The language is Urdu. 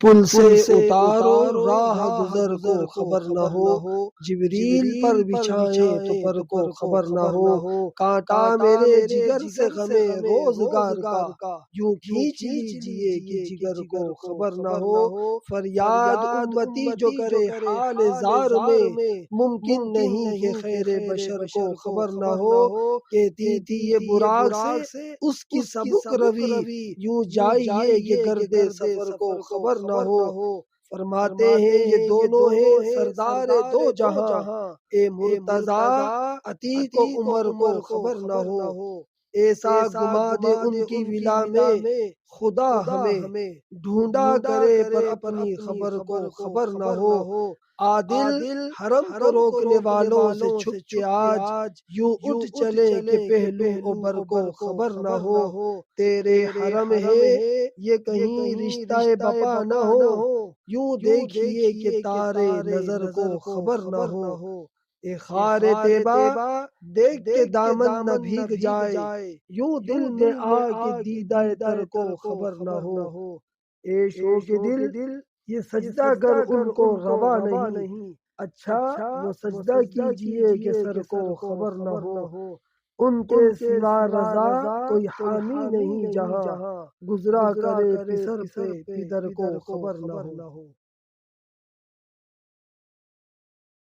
پل سے اتارو راہ گزر کو خبر نہ ہو، جبریل پر بچھائیں تو پر کو خبر نہ ہو، کانٹا میرے جگر سے غمے روزگار کا یوں کھینچ لیجئے کہ جگر کو خبر نہ ہو، فریاد امتی جو کرے حال زار میں، ممکن نہیں کہ خیر بشر کو خبر نہ ہو، کہتی تھی یہ براق سے اس کی سبک روی، یوں جائیے کہ گردے سفر کو خبر نہ ہو، فرماتے ہیں یہ دونوں ہیں سردار دو جہاں، اے مرتضیٰ عتیق و عمر کو خبر نہ ہو، ایسا گما دے ان کی ولا میں خدا ہمیں، ڈھونڈا کرے پر اپنی خبر کو خبر نہ ہو، عادل حرم کو روکنے والوں سے چھپ کے آج یوں اٹھ چلے کہ پہلو اوپر کو خبر نہ ہو، تیرے حرم ہے یہ کہیں رشتہ بپا نہ ہو، یوں دیکھیے کہ تارے نظر کو خبر نہ ہو، اے خار طیبہ دیکھ کے دامن نہ بھیگ جائے، یوں دل میں آ کے دیدہ تر کو خبر نہ ہو، اے شوق دل یہ سجدہ گر ان کو روا نہیں، اچھا وہ سجدہ کیجئے کہ سر کو خبر نہ ہو، ان کے سوا رضا کوئی حامی نہیں جہاں، گزرا کرے پسر پہ پدر کو خبر نہ ہو۔